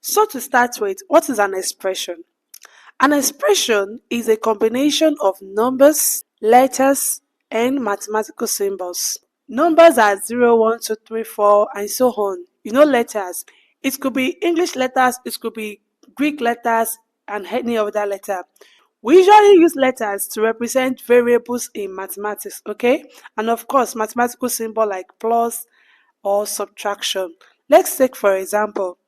So to start with, what is an expression? An expression is a combination of numbers, letters, and mathematical symbols. Numbers are 0, 1, 2, 3, 4, and so on. You know letters. It could be English letters, it could be Greek letters, and any other letter. We usually use letters to represent variables in mathematics, okay? And of course, mathematical symbol like plus or subtraction. Let's take for example,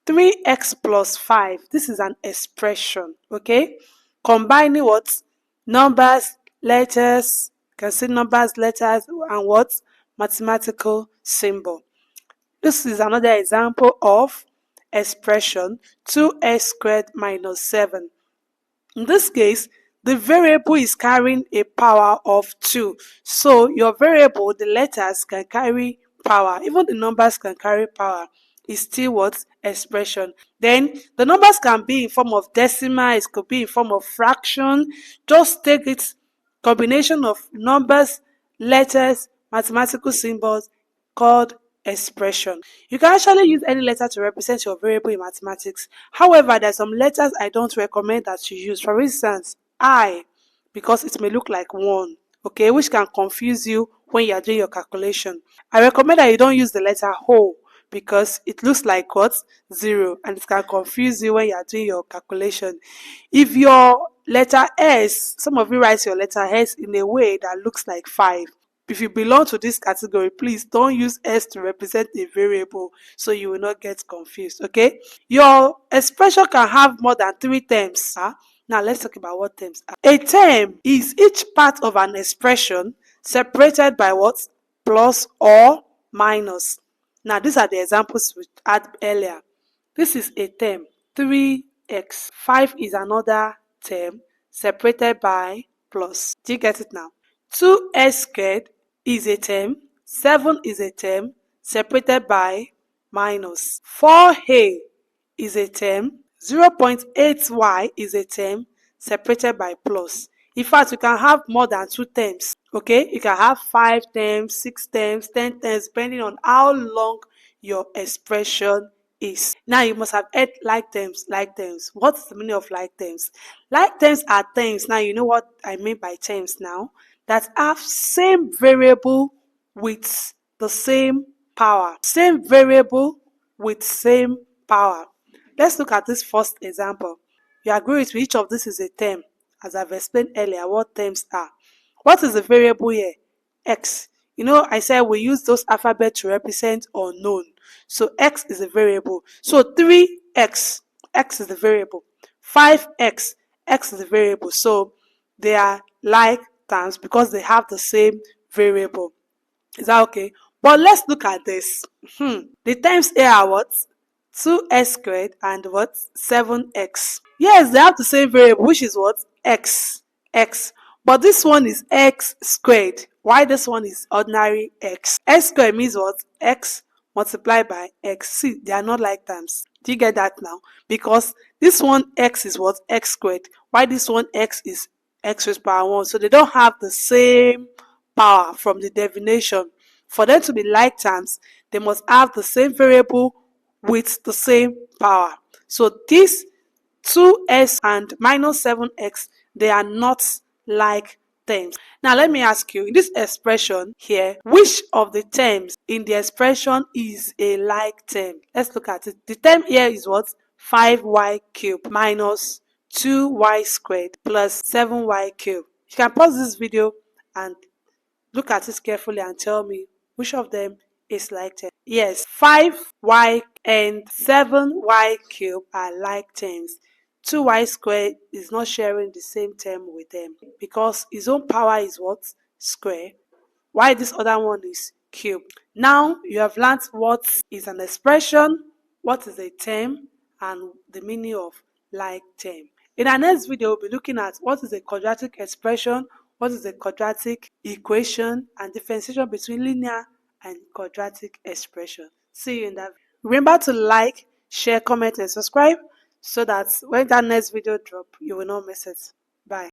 3x plus 5. This is an expression, okay? Combining what? Numbers, letters, you can see numbers, letters, and what? Mathematical symbol. This is another example of expression 2x squared minus 7. In this case, the variable is carrying a power of 2. So your variable, the letters can carry power. Even the numbers can carry power. It's still what? Expression. Then the numbers can be in form of decimal, it could be in form of fraction. Just take it combination of numbers, letters, mathematical symbols called expression. You can actually use any letter to represent your variable in mathematics. However, there are some letters I don't recommend that you use. For instance, I, because it may look like 1, okay, which can confuse you when you are doing your calculation. I recommend that you don't use the letter O because it looks like what? 0, and it can confuse you when you are doing your calculation. If your letter S, some of you write your letter S in a way that looks like 5. If you belong to this category, please don't use S to represent a variable so you will not get confused, okay? Your expression can have more than 3 terms. Now let's talk about what terms are. A term is each part of an expression separated by what? Plus or minus. Now these are the examples we had earlier. This is a term, 3x. 5 is another term separated by plus. Do you get it now? 2x squared is a term, 7 is a term separated by minus. 4a is a term, 0.8y is a term separated by plus. In fact, you can have more than 2 terms, okay? You can have 5 terms, 6 terms, 10 terms, depending on how long your expression is. Now you must have heard like terms, like terms. What's the meaning of like terms? Like terms are terms. Now you know what I mean by terms now, that have same variable with the same power. Same variable with same power. Let's look at this first example. You agree with me, each of this is a term. As I've explained earlier, what terms are. What is the variable here? X. You know, I said we use those alphabets to represent unknown. So x is a variable. So 3x, x is the variable. 5x, x is the variable. So they are like terms because they have the same variable. Is that okay? But let's look at this. The terms here are what? 2x squared and what? 7x. Yes, they have the same variable, which is what? X. But this one is x squared. Why this one is ordinary x? X squared means what? X multiplied by x. See, they are not like terms. Do you get that now? Because this one x is what? X squared. Why this one x is x raised power 1. So they don't have the same power from the definition. For them to be like terms, they must have the same variable with the same power. So this 2x and minus 7x, they are not like terms. Now let me ask you, in this expression here, which of the terms in the expression is a like term? Let's look at it. The term here is what? 5y cubed minus 2y squared plus 7y cubed. You can pause this video and look at it carefully and tell me which of them is like terms. Yes, 5y and 7y cubed are like terms. 2y squared is not sharing the same term with them because its own power is what? Square. Why this other one is cube. Now you have learned what is an expression, what is a term, and the meaning of like term. In our next video, we'll be looking at what is a quadratic expression, what is a quadratic equation, and differentiation between linear and quadratic expression. See you in that video. Remember to like, share, comment, and subscribe so that when that next video drop, you will not miss it. Bye.